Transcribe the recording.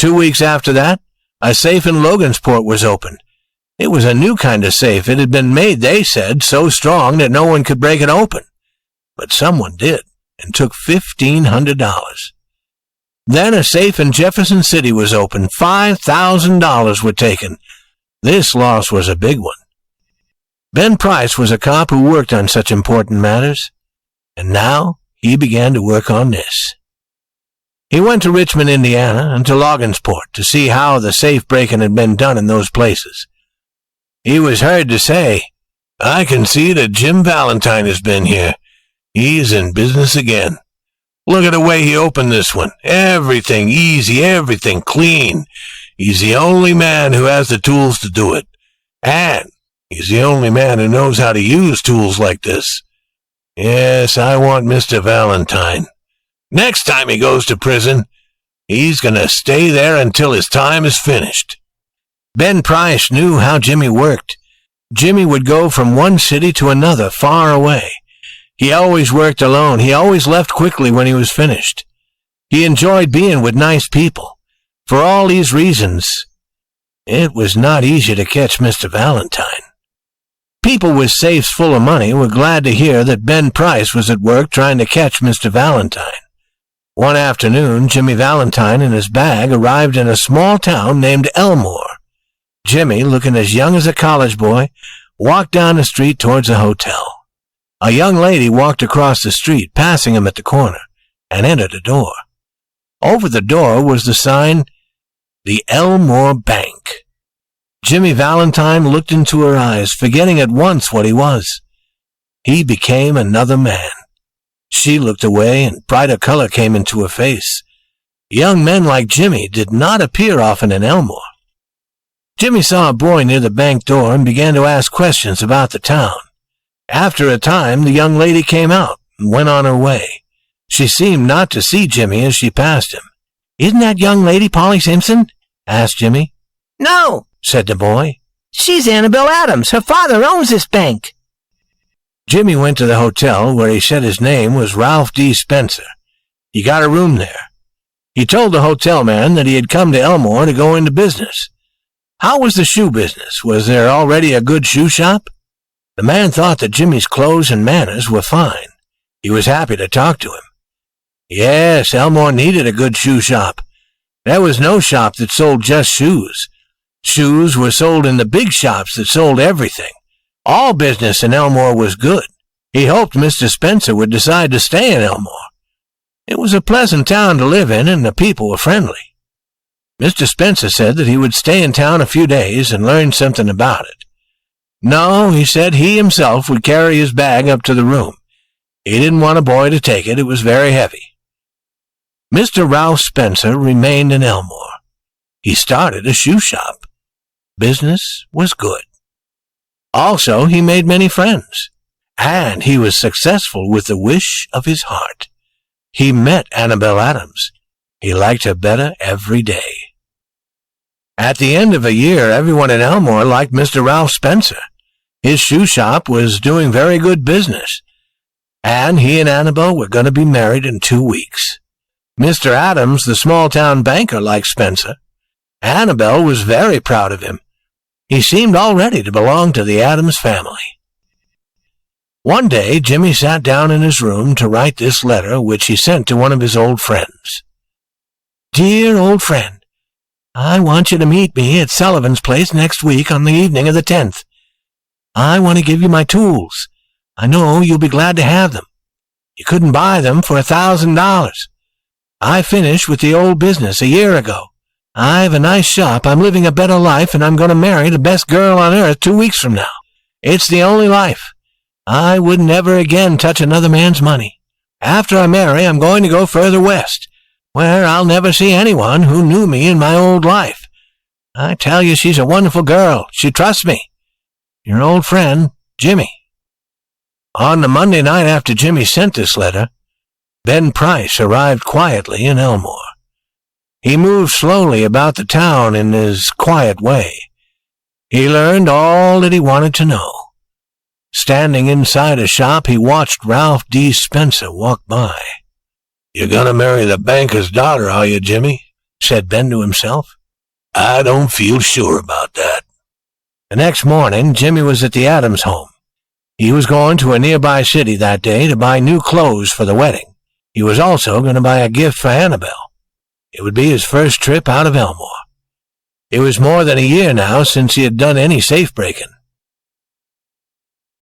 2 weeks after that, a safe in Logansport was opened. It was a new kind of safe. It had been made, they said, so strong that no one could break it open. But someone did, and took $1,500. Then a safe in Jefferson City was opened. $5,000 were taken. This loss was a big one. Ben Price was a cop who worked on such important matters, and now he began to work on this. He went to Richmond, Indiana, and to Logansport to see how the safe breaking had been done in those places. He was heard to say, "I can see that Jim Valentine has been here. He's in business again. Look at the way he opened this one. Everything easy, everything clean. He's the only man who has the tools to do it. And he's the only man who knows how to use tools like this. Yes, I want Mr. Valentine. Next time he goes to prison, he's going to stay there until his time is finished." Ben Price knew how Jimmy worked. Jimmy would go from one city to another far away. He always worked alone. He always left quickly when he was finished. He enjoyed being with nice people. For all these reasons, it was not easy to catch Mr. Valentine. People with safes full of money were glad to hear that Ben Price was at work trying to catch Mr. Valentine. One afternoon, Jimmy Valentine and his bag arrived in a small town named Elmore. Jimmy, looking as young as a college boy, walked down the street towards the hotel. A young lady walked across the street, passing him at the corner, and entered the door. Over the door was the sign, "The Elmore Bank." Jimmy Valentine looked into her eyes, forgetting at once what he was. He became another man. She looked away, and brighter color came into her face. Young men like Jimmy did not appear often in Elmore. Jimmy saw a boy near the bank door and began to ask questions about the town. After a time, the young lady came out and went on her way. She seemed not to see Jimmy as she passed him. "Isn't that young lady Polly Simpson?" asked Jimmy. "No," said the boy. "She's Annabelle Adams. Her father owns this bank." Jimmy went to the hotel where he said his name was Ralph D. Spencer. He got a room there. He told the hotel man that he had come to Elmore to go into business. How was the shoe business? Was there already a good shoe shop? The man thought that Jimmy's clothes and manners were fine. He was happy to talk to him. Yes, Elmore needed a good shoe shop. There was no shop that sold just shoes. Shoes were sold in the big shops that sold everything. All business in Elmore was good. He hoped Mr. Spencer would decide to stay in Elmore. It was a pleasant town to live in, and the people were friendly. Mr. Spencer said that he would stay in town a few days and learn something about it. No, he said he himself would carry his bag up to the room. He didn't want a boy to take it. It was very heavy. Mr. Ralph Spencer remained in Elmore. He started a shoe shop. Business was good. Also, he made many friends, and he was successful with the wish of his heart. He met Annabelle Adams. He liked her better every day. At the end of a year, everyone in Elmore liked Mr. Ralph Spencer. His shoe shop was doing very good business, and he and Annabelle were going to be married in 2 weeks. Mr. Adams, the small-town banker, liked Spencer. Annabelle was very proud of him. He seemed already to belong to the Adams family. One day, Jimmy sat down in his room to write this letter, which he sent to one of his old friends. "Dear old friend, I want you to meet me at Sullivan's place next week on the evening of the 10th. I want to give you my tools. I know you'll be glad to have them. You couldn't buy them for $1,000. I finished with the old business a year ago. I have a nice shop, I'm living a better life, and I'm going to marry the best girl on earth 2 weeks from now. It's the only life. I would never again touch another man's money. After I marry, I'm going to go further west, where I'll never see anyone who knew me in my old life. I tell you, she's a wonderful girl. She trusts me. Your old friend, Jimmy." On the Monday night after Jimmy sent this letter, Ben Price arrived quietly in Elmore. He moved slowly about the town in his quiet way. He learned all that he wanted to know. Standing inside a shop, he watched Ralph D. Spencer walk by. "You're going to marry the banker's daughter, are you, Jimmy?" said Ben to himself. I don't feel sure about that. The next morning, Jimmy was at the Adams home. He was going to a nearby city that day to buy new clothes for the wedding. He was also going to buy a gift for Annabelle. It would be his first trip out of Elmore. It was more than a year now since he had done any safe breaking.